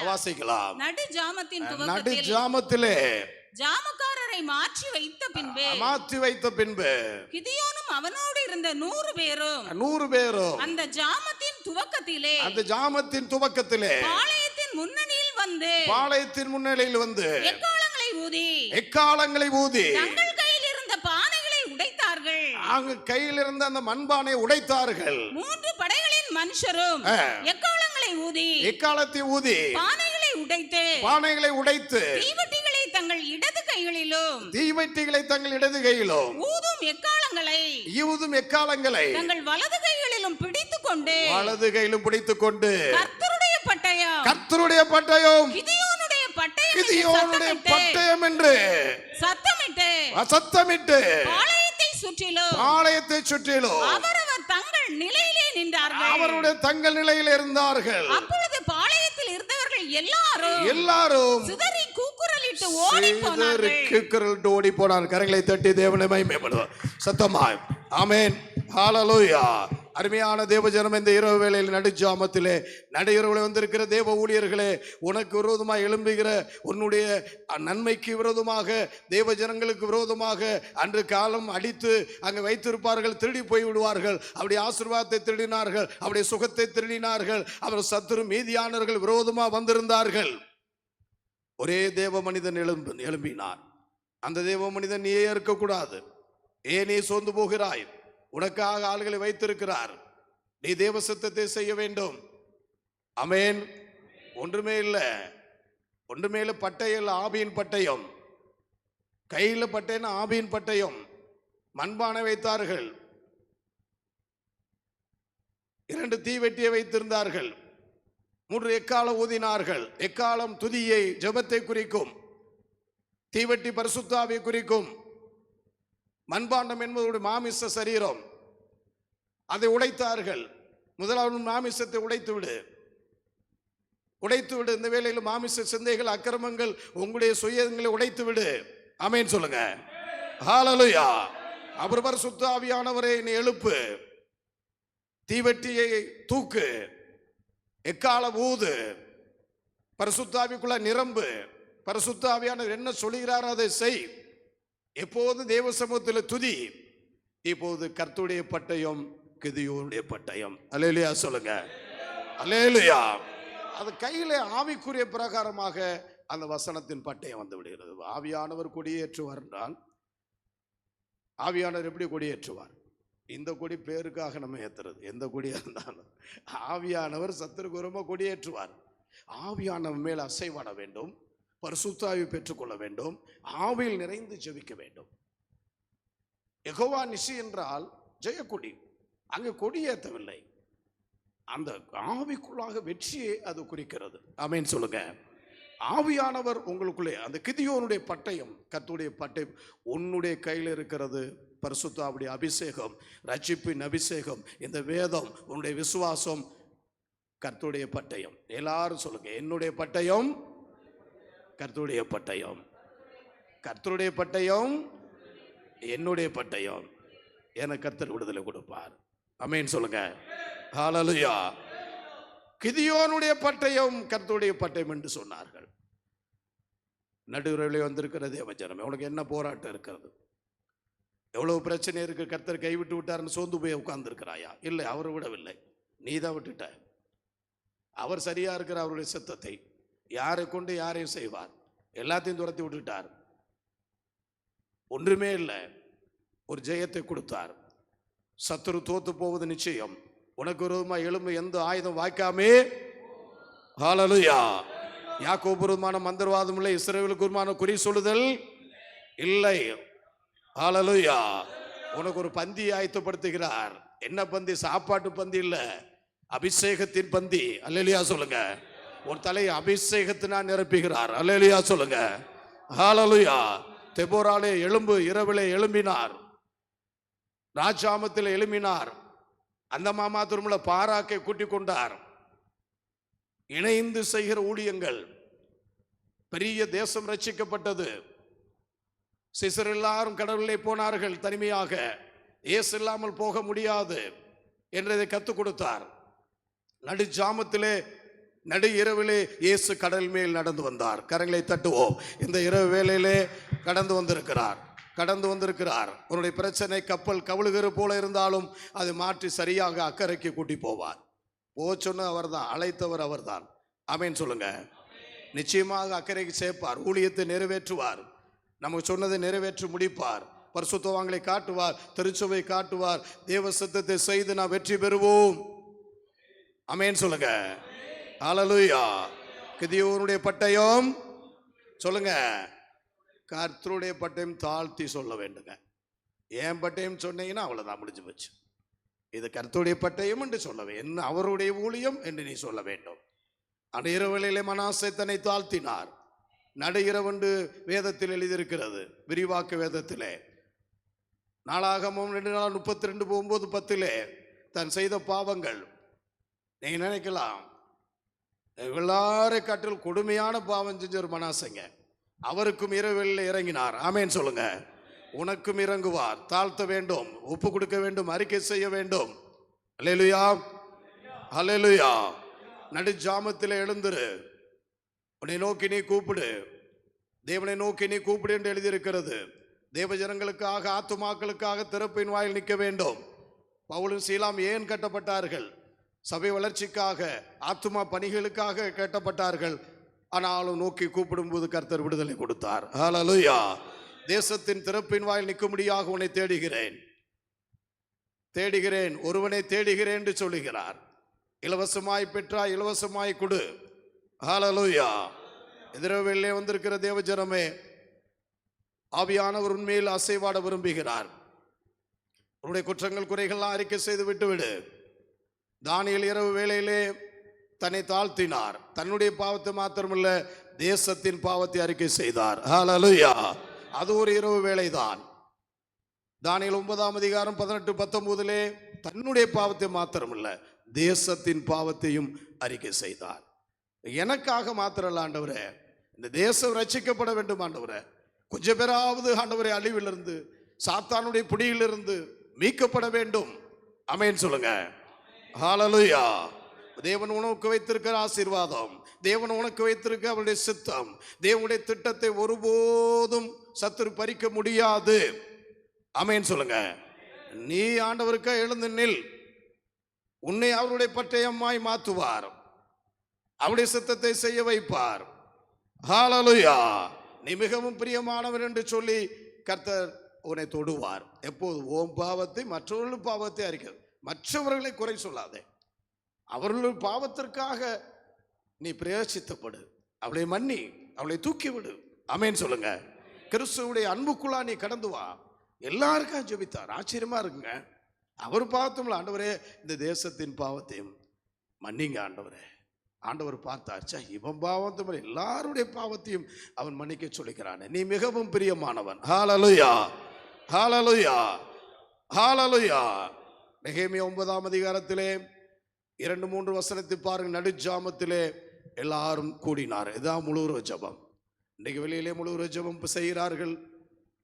வாசிக்கலாம். நடு ஜாமத்தின் நடு துவக்கத்தில் ஜாமத்திலே ஜாமக்காரரை மாற்றி வைத்த பின்பு கிதியோனும் அவனோடு இருந்த 100 பேரும் அந்த ஜாமத்தின் துவக்கத்திலே பாளையத்தின் முன்னணியில் வந்து எக்காளங்களை ஊதி தங்கள் கையில் இருந்த பானைகளை உடைத்தார்கள். கையில் இருந்த அந்த மண்பானை உடைத்தார்கள். 3 படைகளின் மனுஷரும் எக்காளத்தை ஊதி பானைகளை உடைத்து தீவட்டிகளை தங்கள் இடது கையிலும் ஊதும் எக்காளங்களை தங்கள் வலது கைகளிலும் பிடித்துக்கொண்டு கர்த்தருடைய பட்டயம் கிதியோனுடைய பட்டயம் என்று சத்தமிட்டு பாளையத்தை சுற்றிலும் அவரவர் தங்கள் நிலையிலே இருந்தார்கள். அப்பொழுது பாளையத்தில் இருந்தவர்கள் எல்லாரும் சிதறி கூக்குரலிட்டு ஓடி போனார்கள். கரங்களை தட்டி தேவனை மகிமைப்படுவார் சத்தமாய். ஆமென். ஹalleluya. அருமையான தேவஜனம், இந்த இரவு வேளையில் நடுஜாமத்திலே நடுஇரவுல வந்திருக்கிற தேவ ஊழியர்களே, உனக்கு விரோதமாக எழும்புகிற உன்னுடைய நன்மைக்கு விரோதமாக, தேவ ஜனங்களுக்கு விரோதமாக அன்று காலம் அடித்து அங்கு வைத்திருப்பார்கள். திருடி போய் விடுவார்கள். அப்படி ஆசீர்வாதத்தை திருடினார்கள், அப்படி சுகத்தை திருடினார்கள். அவர் சத்துரு மீதியானவர்கள் விரோதமாக வந்திருந்தார்கள். ஒரே தேவ மனிதன் எழும்பினார். அந்த தேவ மனிதன் நீயே இருக்கக்கூடாது. ஏன் நீ சோர்ந்து போகிறாய்? உனக்காக ஆள்களை வைத்திருக்கிறார். நீ தேவ சித்தத்தை செய்ய வேண்டும். ஆமென். ஒன்றுமே இல்லை பட்டயம், ஆவியின் பட்டயம். கையில் பட்டயம், ஆவியின் பட்டயம். மண்பானை வைத்தார்கள். 2 தீவெட்டியை வைத்திருந்தார்கள். 3 எக்காலம் ஊதினார்கள். எக்காலம் துதியை, ஜெபத்தை குறிக்கும். தீவெட்டி பரிசுத்த ஆவியை குறிக்கும். மண்பாண்டம் என்பதோடு மாமிச சரீரம். அதை உடைத்தார்கள். முதலாவது மாமிசத்தை உடைத்து விடு. இந்த வேளையில் மாமிச சிந்தைகள், அக்கிரமங்கள், உங்களுடைய சுயங்களை உடைத்து விடு. ஆமென் சொல்லுங்க. ஹalleluya. அவர் பரிசுத்த ஆவியானவரே, நீ எழுப்பு, தீவெட்டியை தூக்கு, எக்காலம் ஊது, பரிசுத்த ஆவிக்குள்ள நிரம்பு. பரிசுத்த ஆவியானவர் என்ன சொல்கிறாரோ அதை செய். எப்போது தேவ சமூகத்தில் துதி. இப்போது கர்த்தருடைய பட்டயம், கிதியோனுடைய பட்டயம். அல்லேலூயா சொல்லுங்க. அல்லேலூயா. அது கையிலே ஆவிக்குரிய பிரகாரமாக அந்த வசனத்தின் பட்டயம் வந்து விடுகிறது. ஆவியானவர் கொடியேற்றுவார் என்றால், ஆவியானவர் எப்படி கொடியேற்றுவார்? இந்த கொடி பேருக்காக நம்ம ஏத்துறது. எந்த கொடியா இருந்தாலும் ஆவியானவர் சத்துருக்குரமா கொடியேற்றுவார். ஆவியானவர் மேல் அசைவாட வேண்டும். பரிசுத்த ஆவி பெற்றுக்கொள்ள வேண்டும். ஆவியில் நிறைந்து ஜெபிக்க வேண்டும். யெகோவா நிசி என்றால் ஜெயக்கொடி. அங்கு கொடி ஏற்றவில்லை, அந்த ஆவிக்குள்ளாக வெற்றியை அது குறிக்கிறது. ஆமென் சொல்லுங்க. ஆவியானவர் உங்களுக்குள்ளே, அந்த கிதியோனுடைய பட்டயம், கர்த்தருடைய பட்டயம் உன்னுடைய கையில் இருக்கிறது. பரிசுத்த ஆவியுடைய அபிஷேகம், ரட்சிப்பின் அபிஷேகம், இந்த வேதம், உன்னுடைய விசுவாசம், கர்த்தருடைய பட்டயம். எல்லாரும் சொல்லுங்க, என்னுடைய பட்டயம், கர்த்தருடைய பட்டயம், கர்த்தருடைய பட்டயம், என்னுடைய பட்டயம். எனக்கு கர்த்தர் விடுதலை கொடுப்பார். ஆமென் சொல்லுங்க. ஹalleluya. கிதியோனுடைய பட்டயம், கர்த்தருடைய பட்டயம் என்று சொன்னார்கள். நடுவுரையிலே வந்திருக்கிற தேவஜனமே, உனக்கு என்ன போராட்டம் இருக்கிறது? எவ்வளவு பிரச்சனை இருக்கு? கர்த்தர் கைவிட்டு விட்டார்னு சோர்ந்து போய் உட்கார்ந்து இருக்கிறாயா? இல்லை, அவரை விடவில்லை, நீ தான் விட்டுட்ட. அவர் சரியா இருக்கிற அவருடைய சித்தத்தை யாரை கொண்டு யாரையும் செய்வார். எல்லாத்தையும் துரத்தி விட்டுட்டார். ஒன்றுமே இல்லை, ஒரு ஜெயத்தை கொடுத்தார். சத்துரு தோத்து போவது நிச்சயம். உனக்கு விரோதமாக எழும்பு எந்த ஆயுதம் வாய்க்காமே. ஹalleluya. யாக்கோபு விரோதமான மந்திரவாதம் இல்லை, இஸ்ரவேலுக்கு விரோதமான குறி சொல்லுதல் இல்லை. ஹalleluya. உனக்கு ஒரு பந்தி ஆயத்தப்படுத்துகிறார். என்ன பந்தி? சாப்பாட்டு பந்தி இல்ல, அபிஷேகத்தின் பந்தி. அல்லேலூயா சொல்லுங்க. ஒரு தலையை அபிஷேகத்தினால் நிரப்புகிறார். அல்லேலூயா சொல்லுங்க. ஹalleluya. தெபோராலே எழும்பு இரவிலே எழும்பினார், ராஜாமத்தில் எழும்பினார். அந்த மாமா திருமல பாராக்கை கூட்டிக் கொண்டார். இணைந்து செய்கிற ஊழியங்கள், பெரிய தேசம் ரட்சிக்கப்பட்டது. சீசர் எல்லாரும் கடவுளே போனார்கள் தனிமையாக. இயேசு இல்லாமல் போக முடியாது என்றதை கற்றுக் கொடுத்தார். நடு ஜாமத்திலே நடு இரவிலே இயேசு கடல் மேல் நடந்து வந்தார். கரங்களை தட்டுவோம். இந்த இரவு வேளையிலே கடந்து வந்திருக்கிறார். உன்னுடைய பிரச்சனை கப்பல் கவிழுகிற போல இருந்தாலும் அதை மாற்றி சரியாக அக்கறைக்கு கூட்டி போவார். போச்சொன்னு அவர்தான், அழைத்தவர் அவர்தான். ஆமென் சொல்லுங்க. நிச்சயமாக அக்கறைக்கு சேர்ப்பார். ஊழியத்தை நிறைவேற்றுவார். நமக்கு சொன்னதை நிறைவேற்றி முடிப்பார். பரிசுத்தவான்களை காட்டுவார். திருச்சபை காட்டுவார். தேவ சித்தத்தை செய்து நாம் வெற்றி பெறுவோம். ஆமென் சொல்லுங்க. ஹல்லேலூயா. கிதியோனுடைய பட்டயம் சொல்லுங்க. கர்த்தருடைய பட்டயம் தாழ்த்தி சொல்ல வேண்டுங்க. ஏன் பட்டயம் சொன்னீங்கன்னா அவ்வளவுதான், முடிஞ்சு போச்சு. இது கர்த்தருடைய பட்டயம் என்று சொல்லவே, என்ன அவருடைய ஊழியம் என்று நீ சொல்ல வேண்டும். அந்த இரவிலே மனாசே தன்னை தாழ்த்தினார். நடு இரவென்று வேதத்தில் எழுதியிருக்கிறது, விரிவாக்க வேதத்திலே. நாளாகமம் 2:32-9-10 தன் செய்த பாவங்கள். நீங்க நினைக்கலாம், எல்லாரை காட்டில் கொடுமையான பாவம் செஞ்ச ஒரு மனாசைங்க. அவருக்கும் இரவில் இறங்கினார். ஆமென் சொல்லுங்க. உனக்கும் இறங்குவார். தாழ்த்த வேண்டும், ஒப்பு கொடுக்க வேண்டும், அறிக்கை செய்ய வேண்டும். அல்லேலூயா, அல்லேலூயா. நடு ஜாமத்தில் எழுந்துரு. உன்னை நோக்கி நீ கூப்பிடு, தேவனை நோக்கி நீ கூப்பிடு என்று எழுதியிருக்கிறது. தேவ ஜனங்களுக்காக, ஆத்துமாக்களுக்காக திறப்பின் வாயில் நிற்க வேண்டும். பவுலும் சீலாம் ஏன் கட்டப்பட்டார்கள்? சபை வளர்ச்சிக்காக, ஆத்துமா பணிகளுக்காக கட்டப்பட்டார்கள். ஆனாலும் நோக்கி கூப்பிடும் போது கர்த்தர் விடுதலை கொடுத்தார். ஹல்லேலூயா. தேசத்தின் திறப்பின் வாயில் நிற்கும்படியாக உன்னை தேடுகிறேன், ஒருவனை தேடுகிறேன் என்று சொல்லுகிறார். இலவசமாய் பெற்றாய், இலவசமாய் கொடு. ஹல்லேலூயா. எதிரவிலே வந்திருக்கிற தேவ ஜனமே, ஆவியானவர் உண்மையில் அசைவாட விரும்புகிறார். உன்னுடைய குற்றங்கள் குறைகள்லாம் அறிக்கை செய்து விட்டுவிடு. தானியேல் இரவு வேளையிலே தன்னை தாழ்த்தினார். தன்னுடைய பாவத்தை மாத்திரமல்ல, தேசத்தின் பாவத்தை அறிக்கை செய்தார். ஹல்லேலூயா. அது ஒரு இரவு வேளைதான். தானியேல் 9:18-19 தன்னுடைய பாவத்தை மாத்திரமல்ல, தேசத்தின் பாவத்தையும் அறிக்கை செய்தார். எனக்காக மாத்திரல்ல ஆண்டவரே, இந்த தேசம் ரட்சிக்கப்பட வேண்டும் ஆண்டவரே. கொஞ்சம் பேராவது ஆண்டவரே அழிவிலிருந்து, சாத்தானுடைய பிடியிலிருந்து மீட்கப்பட வேண்டும். ஆமென் சொல்லுங்க. ஹல்லேலூயா. தேவன் உனக்கு வைத்திருக்கிற ஆசீர்வாதம், தேவன் உனக்கு வைத்திருக்க அவருடைய சித்தம், தேவனுடைய திட்டத்தை ஒருபோதும் சத்துரு பறிக்க முடியாது. ஆமென் சொல்லுங்க. நீ ஆண்டவருக்கு எழுந்து நில். உன்னை அவருடைய பட்டயமாய் மாற்றுவார். அவருடைய சித்தத்தை செய்ய வைப்பார். ஹல்லேலூயா. நீ மிகவும் பிரியமானவர் என்று சொல்லி கர்த்தர் உன்னை தொடுவார். எப்போது ஓம் பாவத்தை, மற்றவர்கள் பாவத்தை அறிக்க. மற்றவர்களை குறை சொல்லாதே. அவர்கள் பாவத்திற்காக நீ பிரயோசித்தப்படு. அவளை மன்னி, அவளை தூக்கி விடு. ஆமென் சொல்லுங்க. கிறிஸ்துவுடைய அன்புக்குள்ளா நீ கடந்து வா. எல்லாருக்கும் ஜெபித்தார். ஆச்சரியமா இருக்குங்க. அவர் பாவத்தும் ஆண்டவரே, இந்த தேசத்தின் பாவத்தையும் மன்னிங்க ஆண்டவரே. ஆண்டவர் பார்த்தாச்சா, இவன் பாவத்தும் எல்லாருடைய பாவத்தையும் அவன் மன்னிக்க சொல்லிக்கிறான். நீ மிகவும் பிரியமானவன். ஹல்லேலூயா, ஹல்லேலூயா, ஹல்லேலூயா. நெகேமியா 9 2-3 வசனத்தை பாருங்க. நடுஜாமத்திலே எல்லாரும் கூடினார். இதான் முழு ஜெபம். இன்னைக்கு வெளியிலே முழு ஜெபம் செய்கிறார்கள்.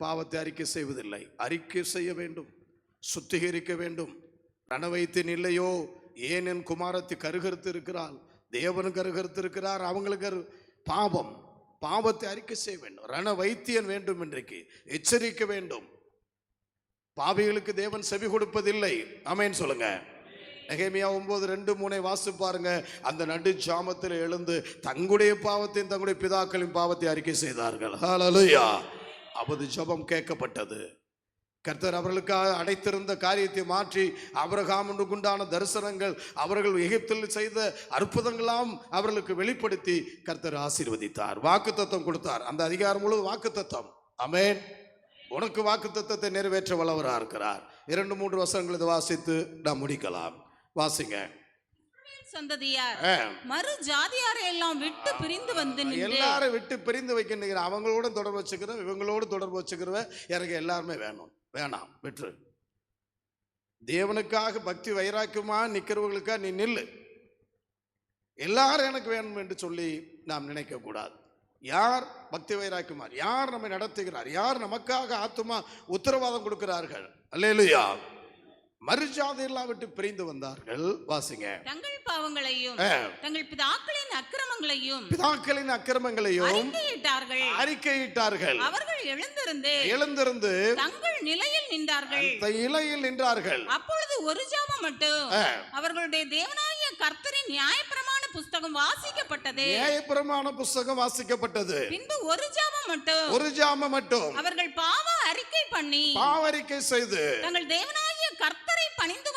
பாவத்தை அறிக்கை செய்வதில்லை. அறிக்கை செய்ய வேண்டும், சுத்திகரிக்க வேண்டும். ரணவைத்தின் இல்லையோ, ஏன் என் குமாரத்தை கருகருத்து இருக்கிறாள், தேவன் கருகருத்து இருக்கிறார், அவங்களுக்கு பாவத்தை அறிக்கை செய்ய வேண்டும். ரண வைத்தியன் வேண்டும். இன்றைக்கு எச்சரிக்க வேண்டும். பாவிகளுக்கு தேவன் செவி கொடுப்பதில்லை. ஆமென் சொல்லுங்க. நெகேமியா 9:2-3 வாசி பாருங்க. அந்த நடு ஜாமத்தில் எழுந்து தங்களுடைய பாவத்தையும் தங்களுடைய பிதாக்களின் பாவத்தை அறிக்கை செய்தார்கள். ஹல்லேலூயா. அவரது ஜெபம் கேட்கப்பட்டது. கர்த்தர் அவர்களுக்காக அடைத்திருந்த காரியத்தை மாற்றி, ஆபிரகாமுக்கு உண்டான தரிசனங்கள், அவர்கள் எகிப்தில் செய்த அற்புதங்களாம் அவர்களுக்கு வெளிப்படுத்தி கர்த்தர் ஆசீர்வதித்தார். வாக்குத்தத்தம் கொடுத்தார். அந்த அதிகாரம் முழு வாக்குத்தத்தம். ஆமென். உனக்கு வாக்குத்தத்தத்தை நிறைவேற்ற வல்லவராக இருக்கிறார். 2-3 வசனங்களை வாசித்து நாம் முடிக்கலாம். வாசிங்க. சந்ததியார் மறு ஜாதியாரை எல்லாம் விட்டு பிரிந்து வந்து எல்லாரும் விட்டு பிரிந்து வைக்கின்ற, அவங்களோட தொடர்பு வச்சுக்கிறோம், இவங்களோடு தொடர்பு வச்சுக்கிறவன் எனக்கு எல்லாருமே வேணாம், விட்டுரு. தேவனுக்காக பக்தி வைராக்கியமா நிற்கிறவர்களுக்காக நீ நில்லு. எல்லாரும் எனக்கு வேணும் என்று சொல்லி நாம் நினைக்க கூடாது. யார் பக்தி வைராக்கியமார், யார் நம்மை நடத்துகிறார், யார் நமக்காக ஆத்துமா உத்தரவாதம் கொடுக்கிறார்கள். அல்லேலூயா. மறுஜாதியெல்லாம் விட்டு பிரிந்து வந்தார்கள். வாசிங்க. தங்கள் பாவங்களையும் தங்கள் பிதாக்களின் அக்கிரமங்களையும் அறிக்கையிட்டார்கள். அவர்கள் எழுந்திருந்து தங்கள் நிலையில் நின்றார்கள். அப்பொழுது ஒரு ஜாமம் மட்டும் அவர்களுடைய தேவனாகிய கர்த்தரின் நியாயப்பிரமாண புஸ்தகம் வாசிக்கப்பட்டது. பின்பு ஒரு ஜாமம் மட்டும் அவர்கள் பாவ அறிக்கை செய்து தங்கள் தேவனாகிய கர்த்தரை பணிந்து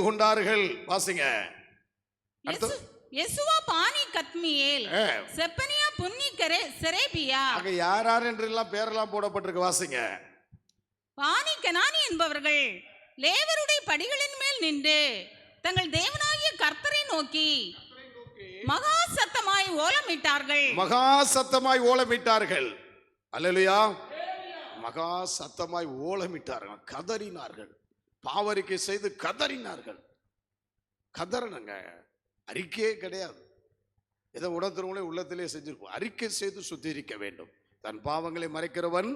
கொண்டார்கள். வாசிங்க. யெசுவா பானி கத்மியேல், செப்பனியா புன்னி செரேபியா. அங்க யார் என்றெல்லாம் பேரெல்லாம் போடப்பட்டிருக்கு. வாசிங்க. பானி கனானி என்பவர்கள் லேவருடைய படிகளின் மேல் நின்று தங்கள் தேவனாகிய கர்த்தரை நோக்கி மகா சத்தமாய் ஓலமிட்டார்கள். அல்லேலூயா. மகா சத்தமாய் ஓலமிட்டார்கள், கதறினார்கள், பாவரிக்கை செய்து கதறினார்கள். கதறனுங்க, அறிக்கையே கிடையாது. ஏதோ உணர்த்துறவங்களே உள்ளத்திலே செஞ்சிருப்போம். அறிக்கை செய்து சுத்திகரிக்க வேண்டும். தன் பாவங்களை மறைக்கிறவன்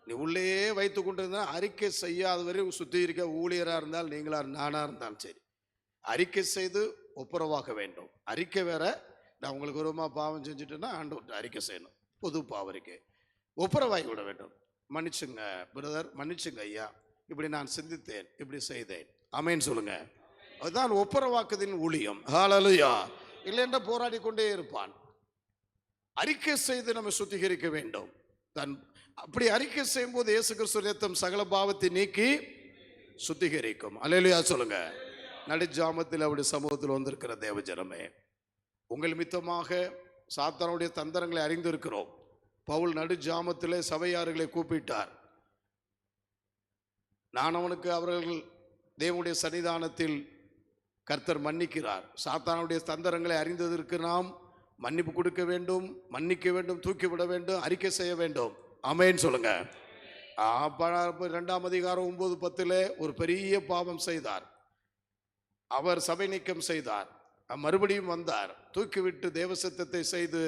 நீ உள்ளே வைத்து கொண்டிருந்தா அறிக்கை செய்யாதவரை சுத்திகரிக்க ஊழியராக இருந்தால் நீங்களா நானா இருந்தாலும் சரி, அறிக்கை செய்து ஒப்புரவாக வேண்டும். அறிக்கை வேற, நான் உங்களுக்கு ஒருமா பாவம் செஞ்சுட்டேன்னா ஆண்டவர்கிட்ட அறிக்கை செய்யணும். பொது பாவரிக்கை ஒப்புரவாகி விட வேண்டும். மன்னிச்சுங்க பிரதர், மன்னிச்சுங்க ஐயா, இப்படி நான் சிந்தித்தேன், இப்படி செய்தேன், ஆமென் சொல்லுங்க. அதுதான் ஒப்புரவாக்குதின் ஊழியம். ஹல்லேலூயா. இல்லைன்னா போராடி கொண்டே இருப்பான். அறிக்கை செய்து நம்ம சுத்திகரிக்க வேண்டும். அப்படி அறிக்கை செய்யும் போது இயேசு கிறிஸ்து ரத்தம் சகல பாவத்தை நீக்கி சுத்திகரிக்கும். அல்லேலூயா சொல்லுங்க. நடுஜாமத்தில் அவருடைய சமூகத்தில் வந்திருக்கிற தேவஜனமே, உங்கள் மித்தமாக சாத்தானுடைய தந்திரங்களை அறிந்திருக்கிறோம். பவுல் நடுஜாமத்திலே சபையார்களை கூப்பிட்டார். நான் அவனுக்கு அவர்கள் தேவனுடைய சன்னிதானத்தில் கர்த்தர் மன்னிக்கிறார். சாத்தானுடைய தந்திரங்களை அறிந்ததற்கு நாம் மன்னிப்பு கொடுக்க வேண்டும், மன்னிக்க வேண்டும், தூக்கிவிட வேண்டும், அறிக்கை செய்ய வேண்டும். ஆமென் சொல்லுங்க. 2 அதிகாரம் 9-10 ஒரு பெரிய பாவம் செய்தார். அவர் சபை நீக்கம் செய்தார். மறுபடியும் வந்தார், தூக்கிவிட்டு தேவ சித்தத்தை செய்து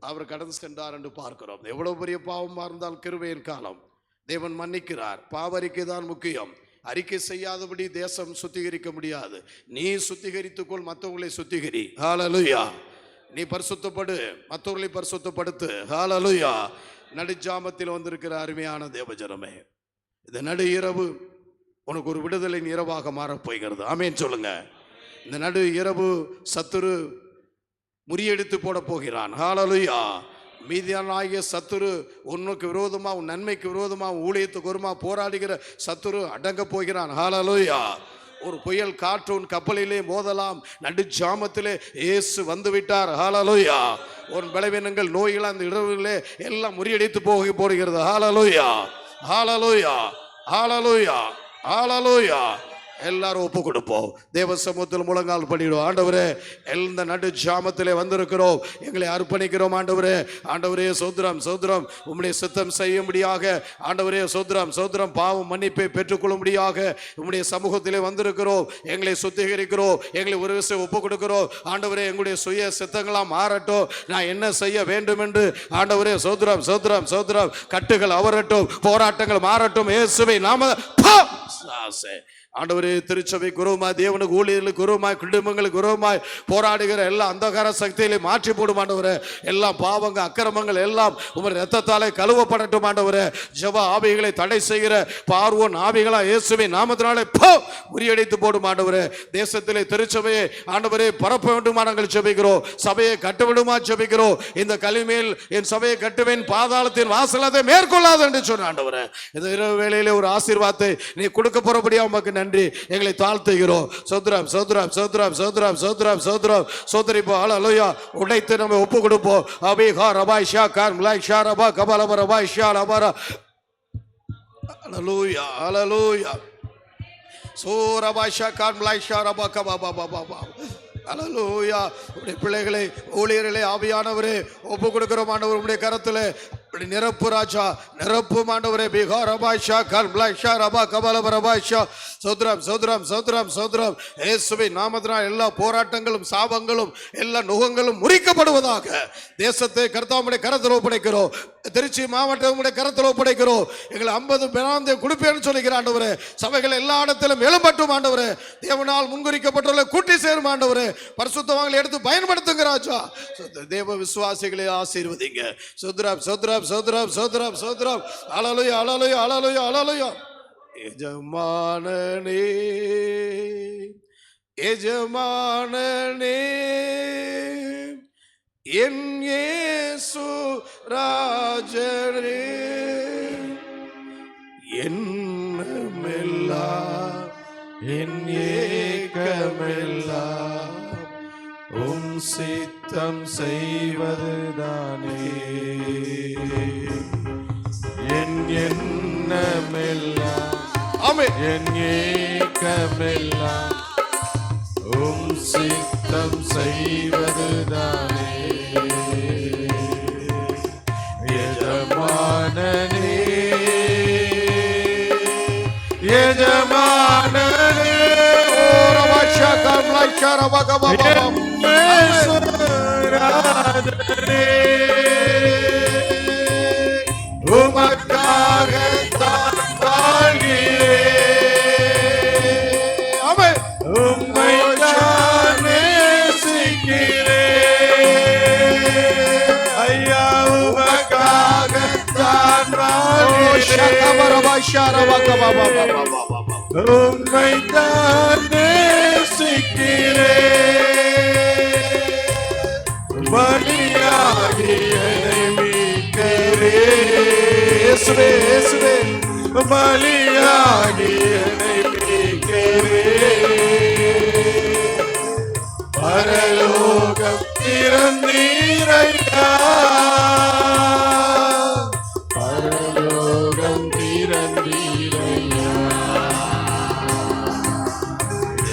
அவர் கடந்து சென்றார் என்று பார்க்கிறோம். எவ்வளவு பெரிய பாவமாக இருந்தால் கிருபையின் காலம், தேவன் மன்னிக்கிறார். பாவரிக்கை தான் முக்கியம். அறிக்கை செய்யாதபடி தேசம் சுத்திகரிக்க முடியாது. நீ சுத்திகரித்துக்கொள், மற்றவங்களை சுத்திகரி. ஹல்லேலூயா. நீ பரிசுத்தப்படு, மற்றவர்களை பரிசுத்தப்படுத்து. ஹல்லேலூயா. நடுஜாமத்தில் வந்திருக்கிற அருமையான தேவஜனமே, இந்த நடு இரவு உனக்கு ஒரு விடுதலின் இரவாக மாறப்போகிறது. ஆமென் சொல்லுங்க. இந்த நடு இரவு சத்துரு முறியடித்து போட போகிறான். ஹல்லேலூயா. மீதியானாகிய சத்துரு உனக்கு விரோதமா, உன் நன்மைக்கு விரோதமா, ஊழியத்துக்கு விரோதமா போராடுகிற சத்துரு அடங்க போகிறான். ஹல்லேலூயா. ஒரு புயல் காற்று உன் கப்பலிலே மோதலாம். நடுஜாமத்திலே இயேசு வந்து விட்டார். ஹல்லேலூயா. உன் பலவீனங்கள், நோய்கள் அந்த இடங்களிலே எல்லாம் முறியடித்து போடுகிறது. ஹல்லேலூயா. ஹல்லேலூயா. ஹல்லேலூயா. ஹல்லேலூயா. எல்லாரும் ஒப்பு கொடுப்போம். தேவ சமூகத்தில் முழங்கால் பண்ணிடுவோம். ஆண்டவரே, எந்த நடு ஜாமத்திலே வந்திருக்கிறோம், எங்களை அர்ப்பணிக்கிறோம். ஆண்டவரே, ஆண்டவரே சோத்திரம், சோத்திரம். உம்முடைய சித்தம் செய்யும்படியாக ஆண்டவரே சோத்திரம், சோத்திரம். பாவம் மன்னிப்பை பெற்றுக்கொள்ளும்படியாக உம்முடைய சமூகத்திலே வந்திருக்கிறோம். எங்களை சுத்திகரிக்கிறோம், எங்களை ஒரு விஷயம் ஒப்பு கொடுக்கிறோம். ஆண்டவரே, எங்களுடைய சுய சித்தங்களாம் மாறட்டும். நான் என்ன செய்ய வேண்டும் என்று ஆண்டவரே சோத்திரம், சோத்திரம், சோத்திரம். கட்டுகள் அவரட்டும், போராட்டங்கள் மாறட்டும். இயேசுவை நாம ஆண்டவரே, திருச்சபை குருமாய், தேவனுக்கு ஊழியர்களுக்கு குருமாய், குடும்பங்களுக்கு குருமாய் போராடுகிற எல்லா அந்தகார சக்திகளை மாற்றி போடும். ஆண்டவரே, எல்லா பாவங்கள், அக்கிரமங்கள் எல்லாம் உமது இரத்தத்தாலே கழுவப்படட்டும். ஆண்டவரே, ஜெப ஆவிகளை தடை செய்கிற பார்வோன் ஆவிகளா இயேசுவின் நாமத்தினாலே முறியடித்து போடும். ஆண்டவரே, தேசத்திலே திருச்சபையை ஆண்டவரே பரப்ப வேண்டுமா நாங்கள் ஜெபிக்கிறோம். சபையை கட்டுவிடுமா ஜெபிக்கிறோம். இந்த கலிமேல் என் சபையை கட்டுவேன், பாதாளத்தின் வாசல் அதை மேற்கொள்ளாது என்று சொன்ன ஆண்டவரே, இந்த இரவு வேளையிலே ஒரு ஆசீர்வாதத்தை நீ கொடுக்க போறபடியா உமக்கு நன்றி. எங்களை தாழ்த்துகிறோம். சோத்ரம், சோத்ரம், சோத்ரம், சோத்ரம், சோத்ரம், சோத்ரம். சோதரிப்போம். ஹல்லேலூயா. உடைத்து நம்ம ஒப்பு கொடுப்போம். அபிகா ரபாய் ஷா கான் லாய் ஷா ரபா கபலப ரபாய் ஷா ரபா. ஹல்லேலூயா. ஹல்லேலூயா. சோரபாய் ஷா கான் லாய் ஷா ரபா கபா பா பா பா. ஹல்லேலூயா. உடைய பிள்ளைகளை, ஊழியர்களை ஆவியானவரே ஒப்பு கொடுக்கிறோம். ஆண்டவர் உடைய கரத்திலே இப்படி நிரப்பு ராஜா, நிரப்பு ஆண்டவரே. பிகாரபாஷா கர்ப்லாஷா ரபா கபலபரபாஷா. சோத்ரம் சோத்ரம் சோத்ரம் சோத்ரம். இயேசுவின் நாமத்தினால் எல்லா போராட்டங்களும் சாபங்களும் எல்லா நுகங்களும் முறிக்கப்படுவதாக. தேசத்தை கர்த்தாவுடைய கரத்தில் ஒப்படைக்கிறோம். திருச்சி மாவட்டம் கரத்தில் ஒப்படைக்கிறோம். எங்களை 50 பேராந்தை கொடுப்பேன்னு சொல்லிக்கிற ஆண்டவரே. சபைகள் எல்லா இடத்திலும் எழும்பட்டும் ஆண்டவரே. தேவனால் முன்குறிக்கப்பட்டுள்ள கூட்டி சேரும் ஆண்டவரே. பரிசுத்தவான்களை எடுத்து பயன்படுத்துங்க ராஜா. தேவ விசுவாசிகளை ஆசீர்வதிங்க. சோத்ரம் சோத்ரம் சோத்ரம் சோத்ரம் சோத்ரம். ஹல்லேலூயா ஹல்லேலூயா ஹல்லேலூயா ஹல்லேலூயா. எஜமானனே எஜமானனே என் இயேசு ராஜனே. என்னமெல்லாம் என் ஏக்கமெல்லாம் உம் சித்தம் செய்வதுதானே. என் எண்ணமெல்லாம் ஆமென். என் ஏக்கமெல்லாம் உம் சித்தம் செய்வதுதானே. எஜமானனே எஜமானனே ரபாஷா கர்ப்லாஷா ரபா கபலபரம். ராஜனே உமக்காக தான் வாழ்கிறேன். ஆமென். உம்மை தான் நேசிக்கிறேன். ஐயா உமக்காக தான் ரபாஷா ரபா கபலபரம். உம்மை தான் நேசிக்கிறேன். பலியாகி என்னை மீட்கிறேன். இயேசுவே இயேசுவே. பலியாகி என்னை மீட்கிறேன். பரலோகம் திறந்தீரையா. பரலோகம் திறந்தீரையா.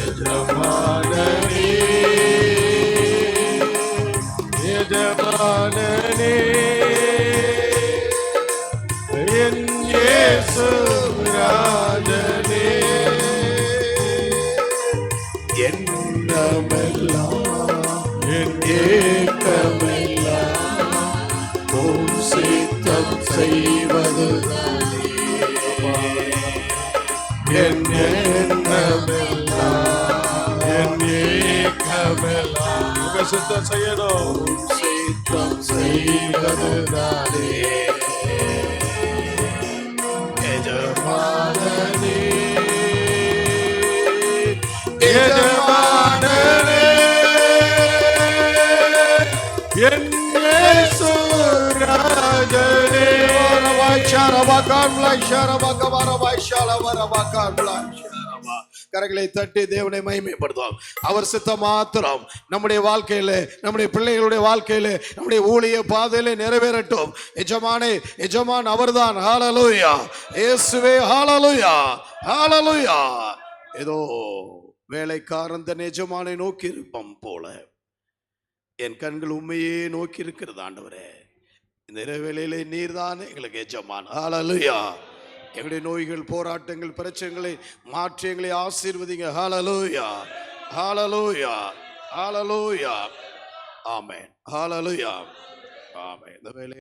எஜமானனே எஜமானனே என் இயேசு ராஜனே. எண்ணமெல்லாம் என் ஏக்கமெல்லாம் உம் சித்தம் செய்வதுதானே. என் எண்ணமெல்லாம் என் ஏக்கமெல்லாம் உங்க சித்தம் செய்யணும். உம் சித்தம் செய்வதுதானே. எஜமானனே எஜமானனே என் இயேசு ராஜனே. ரபாஷா ரபா கர்ப்லாஷா ரபா கபலபரபாஷா ரபா கர்ப்லாஷா. கரங்களை தட்டி தேவனை மகிமைப்படுத்துவோம். அவர் சித்தம் மாத்திரம் நம்முடைய வாழ்க்கையில, நம்முடைய பிள்ளைகளுடைய வாழ்க்கையில, நம்முடைய ஊழிய பாதையில நிறைவேறட்டும். எஜமானே எஜமான் அவர்தான். ஹல்லேலூயா இயேசுவே. ஹல்லேலூயா ஹல்லேலூயா. ஏதோ வேலைக்காரன் தன் எஜமானை நோக்கி இருப்பம் போல என் கண்கள் உண்மையே நோக்கி இருக்கிறது ஆண்டவரே. இந்த வேளையிலே நீர்தான் எங்களுக்கு எஜமான். ஹல்லேலூயா. எங்களுடைய நோய்கள், போராட்டங்கள், பிரச்சனைகளை மாற்றி எங்களை ஆசீர்வதிங்க. ஹல்லேலூயா ஹல்லேலூயா ஹல்லேலூயா. ஆமென். ஹல்லேலூயா. ஆமென். இந்த வேளை